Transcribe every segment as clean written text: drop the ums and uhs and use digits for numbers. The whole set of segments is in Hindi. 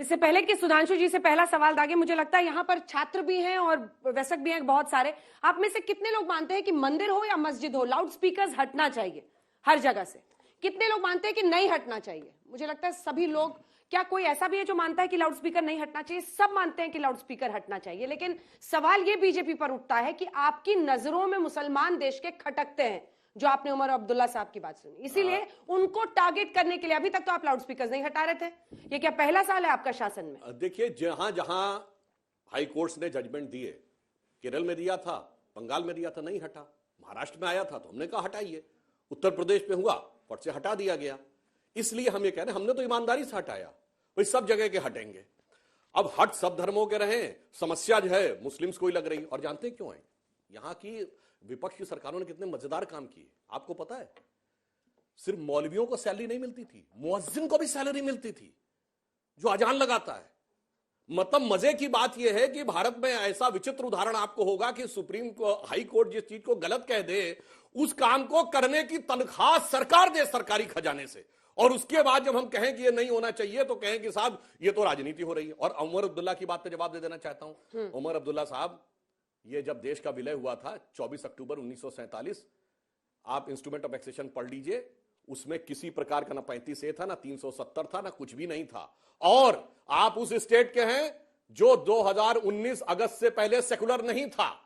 इससे पहले कि सुधांशु जी से पहला सवाल दागे, मुझे लगता है यहाँ पर छात्र भी हैं और वयस्क भी हैं बहुत सारे। आप में से कितने लोग मानते हैं कि मंदिर हो या मस्जिद हो, लाउड स्पीकर हटना चाहिए हर जगह से? कितने लोग मानते हैं कि नहीं हटना चाहिए? मुझे लगता है सभी लोग। क्या कोई ऐसा भी है जो मानता है कि लाउड स्पीकर नहीं हटना चाहिए? सब मानते हैं कि लाउड स्पीकर हटना चाहिए। लेकिन सवाल यह बीजेपी पर उठता है कि आपकी नजरों में मुसलमान देश के खटकते हैं, जो आपने उमर अब्दुल्ला साहब की बात सुनी, इसीलिए उनको टारगेट करने के लिए अभी तक तो आप लाउड स्पीकर नहीं हटा रहे थे। ये क्या पहला साल है आपका शासन में? देखिए, जहां जहां हाई कोर्ट्स ने जजमेंट दिए, केरल में दिया था, बंगाल में दिया था, नहीं हटा। महाराष्ट्र में आया था तो हमने कहा हटाइए। उत्तर प्रदेश में हुआ, फट से हटा दिया गया। इसलिए हम ये कह रहे हैं, हमने तो ईमानदारी से हटाया, भाई सब जगह के हटेंगे। अब हट सब धर्मों के रहे, समस्या जो है मुस्लिम्स को ही लग रही। और जानते हैं क्यों है? यहां की विपक्ष की सरकारों ने कितने मजेदार काम किए आपको पता है? सिर्फ मौलवियों को सैलरी नहीं मिलती थी, मुअज्जिन को भी सैलरी मिलती थी जो अजान लगाता है। मतलब मजे की बात यह है कि भारत में ऐसा विचित्र उदाहरण आपको होगा कि सुप्रीम हाई कोर्ट जिस चीज को गलत कह दे, उस काम को करने की तनख्वाह सरकार दे सरकारी खजाने से, और उसके बाद जब हम कहें कि ये नहीं होना चाहिए तो कहें कि साहब ये तो राजनीति हो रही है। और उमर अब्दुल्ला की बात पे जवाब दे देना चाहता हूं। उमर अब्दुल्ला साहब, ये जब देश का विलय हुआ था 24 अक्टूबर 1947, आप इंस्ट्रूमेंट ऑफ एक्सेशन पढ़ लीजिए, उसमें किसी प्रकार का ना 35 ए था, ना 370 था, ना कुछ भी नहीं था। और आप उस स्टेट के हैं जो 2019 अगस्त से पहले सेकुलर नहीं था।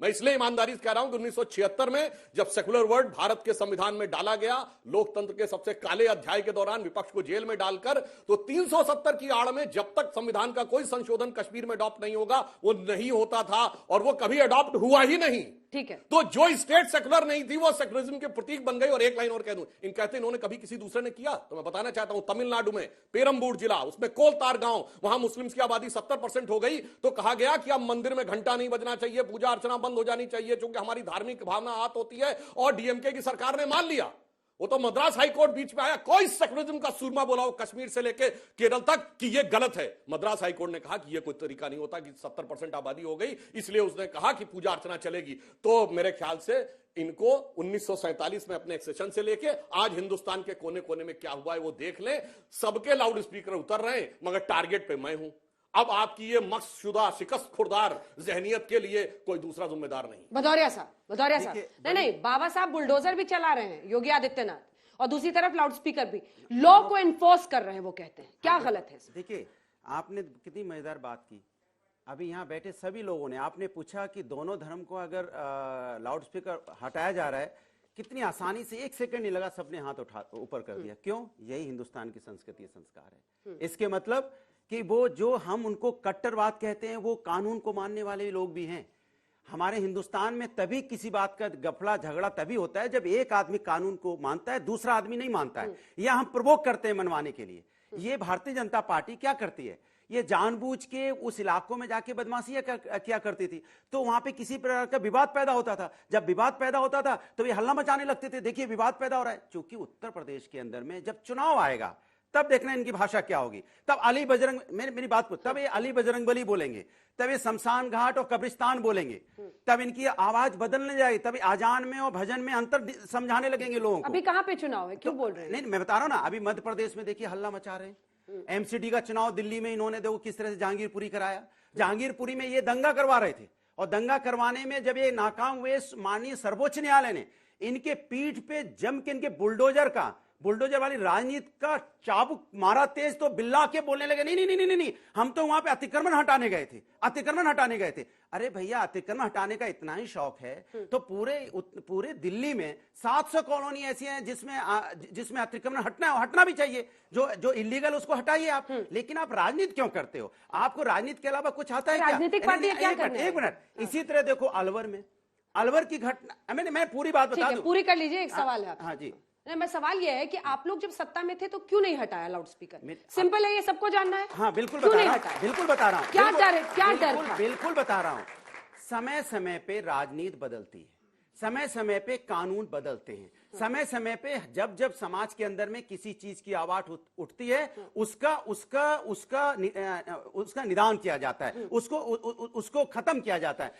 मैं इसलिए ईमानदारी से कह रहा हूं कि 1976 में जब सेकुलर वर्ड भारत के संविधान में डाला गया, लोकतंत्र के सबसे काले अध्याय के दौरान विपक्ष को जेल में डालकर, तो 370 की आड़ में जब तक संविधान का कोई संशोधन कश्मीर में अडॉप्ट नहीं होगा वो नहीं होता था, और वो कभी अडॉप्ट हुआ ही नहीं। ठीक है। तो जो स्टेट सेकुलर नहीं थी वो सेकुलरिज्म के प्रतीक बन गई। और एक लाइन और कह दूं, इन कहते इन्होंने कभी किसी दूसरे ने किया तो मैं बताना चाहता हूं, तमिलनाडु में पेरम्बूर जिला, उसमें कोलतार गांव, वहां मुस्लिम्स की आबादी 70% हो गई, तो कहा गया कि अब मंदिर में घंटा नहीं बजना चाहिए, पूजा अर्चना बंद हो जानी चाहिए, क्योंकि हमारी धार्मिक भावना आहत होती है। और डीएमके की सरकार ने मान लिया। वो तो मद्रास हाई कोर्ट बीच में आया, कोई सेकुलरिज्म का सूरमा बोला हो कश्मीर से लेकर केरल तक कि ये गलत है। मद्रास हाई कोर्ट ने कहा कि ये कोई तरीका नहीं होता कि 70% आबादी हो गई, इसलिए उसने कहा कि पूजा अर्चना चलेगी। तो मेरे ख्याल से इनको 1947 में अपने एक्सेशन से लेके आज हिंदुस्तान के कोने कोने में क्या हुआ है वो देख लें। सबके लाउड स्पीकर उतर रहे हैं, मगर टारगेट पे मैं हूं। अब आपकी ये मकसदशुदा शिकस्त खुरदार जहनियत के लिए कोई दूसरा जिम्मेदार नहीं। भदौरिया साहब नहीं, बाबा साहब बुलडोजर भी चला रहे हैं, योगी आदित्यनाथ, और दूसरी तरफ लाउड स्पीकर भी लॉ को एनफोर्स कर रहे हैं, वो कहते हैं। क्या गलत है? देखिए, आपने कितनी मजेदार बात की। अभी यहाँ बैठे सभी लोगों ने, आपने पूछा कि दोनों धर्म को अगर लाउड स्पीकर हटाया जा रहा है, कितनी आसानी से 1 सेकंड नहीं लगा, सबने हाथ उठा ऊपर कर दिया। क्यों? यही हिंदुस्तान की संस्कृति संस्कार है। इसके मतलब कि वो जो हम उनको कट्टरवाद कहते हैं, वो कानून को मानने वाले लोग भी हैं। हमारे हिंदुस्तान में तभी किसी बात का गफला झगड़ा तभी होता है जब एक आदमी कानून को मानता है, दूसरा आदमी नहीं मानता है, या हम प्रवोक करते हैं मनवाने के लिए। ये भारतीय जनता पार्टी क्या करती है, ये जानबूझ के उस इलाकों में जाके बदमाशियां क्या करती थी, तो वहां पे किसी प्रकार का विवाद पैदा होता था। जब विवाद पैदा होता था तो ये हल्ला मचाने लगते थे, देखिए विवाद पैदा हो रहा है। क्योंकि उत्तर प्रदेश के अंदर में जब चुनाव आएगा तब देखना इनकी भाषा क्या होगी। तब अली बजरंग, मेरी बात को, तब ये अली बजरंगबली बोलेंगे, तब ये शमशान घाट और कब्रिस्तान बोलेंगे, तब इनकी आवाज बदलने जाएगी, तब आजान में और भजन में अंतर समझाने लगेंगे लोगों को। अभी कहां पे चुनाव है, क्यों बोल रहे हैं? नहीं, मैं बता रहा हूं ना, अभी मध्य प्रदेश में देखिए हल्ला मचा रहे हैं। एमसीडी का चुनाव दिल्ली में इन्होंने देखो किस तरह से जहांगीरपुरी कराया। जहांगीरपुरी में ये दंगा करवा रहे थे, और दंगा करवाने में जब ये नाकाम हुए, माननीय सर्वोच्च न्यायालय ने इनके पीठ पे जम के इनके बुलडोजर वाली राजनीति का चाबुक मारा तेज, तो बिल्ला के बोलने लगे, नहीं नहीं नहीं नहीं, हम तो वहां पे अतिक्रमण हटाने गए थे। अरे भैया, अतिक्रमण हटाने का इतना ही शौक है तो पूरे दिल्ली में 700 कॉलोनी ऐसी हैं जिसमें अतिक्रमण हटना भी चाहिए। जो इलीगल उसको हटाइए आप। लेकिन आप राजनीति क्यों करते हो? आपको राजनीति के अलावा कुछ आता है क्या? राजनीतिक पार्टी क्या करना है? एक मिनट, इसी तरह देखो अलवर की घटना, मैं पूरी बात बता दूं, पूरी कर लीजिए। एक सवाल है। हाँ जी, मैं सवाल यह है कि आप लोग जब सत्ता में थे तो क्यों नहीं हटाया लाउड स्पीकर? सिंपल है, ये सबको जानना है। हाँ बिल्कुल, क्यों नहीं हटाया? बिल्कुल बता रहा हूँ। क्या डर था? बिल्कुल बता रहा हूँ। समय समय पे राजनीति बदलती है, समय समय पे कानून बदलते हैं, समय समय पे जब समाज के अंदर में किसी चीज की आवाज उठती है, उसका निदान किया जाता है, उसको खत्म किया जाता है।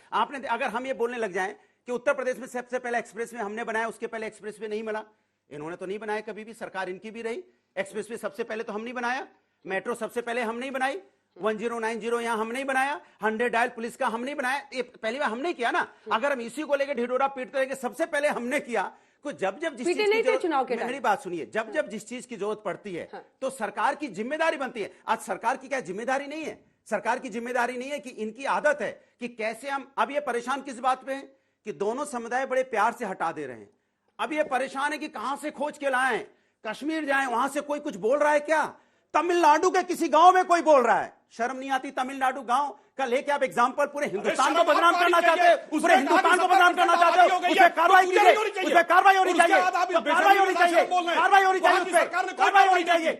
अगर हम ये बोलने लग जाएं कि उत्तर प्रदेश में सबसे पहले एक्सप्रेसवे हमने बनाया, उसके पहले एक्सप्रेसवे नहीं बना, इन्होंने तो नहीं बनाया कभी भी, सरकार इनकी भी रही, एक्सप्रेसवे सबसे पहले तो हम नहीं बनाया। मेट्रो सबसे पहले हम नहीं बनाई, 1090 यहां हम नहीं बनाया, 100 डायल पुलिस का हम नहीं बनाया, ये पहली बार हमने किया ना। अगर हम इसी को लेकर ढिढोरा पीटते रहे कि सबसे पहले हमने किया, तो जब जब जिस चीज की जरूरत, मेरी बात सुनिए, जब जब जिस चीज की जरूरत पड़ती है तो सरकार की जिम्मेदारी बनती है। आज सरकार की क्या जिम्मेदारी नहीं है? सरकार की जिम्मेदारी नहीं है कि इनकी आदत है कि कैसे हम, अब ये परेशान किस बात पे हैं कि दोनों समुदाय बड़े प्यार से हटा दे रहे हैं। अब ये परेशान है कि कहां से खोज के लाएं, कश्मीर जाएं, वहां से कोई कुछ बोल रहा है क्या? तमिलनाडु के किसी गांव में कोई बोल रहा है, शर्म नहीं आती? तमिलनाडु गांव का लेके आप एग्जांपल पूरे हिंदुस्तान को बदनाम करना चाहते हैं, पूरे हिंदुस्तान को बदनाम करना चाहते हो। उस पर कार्रवाई कीजिए, उस पर कार्रवाई होनी चाहिए, कार्रवाई होनी चाहिए, कार्रवाई होनी चाहिए, कार्रवाई होनी चाहिए।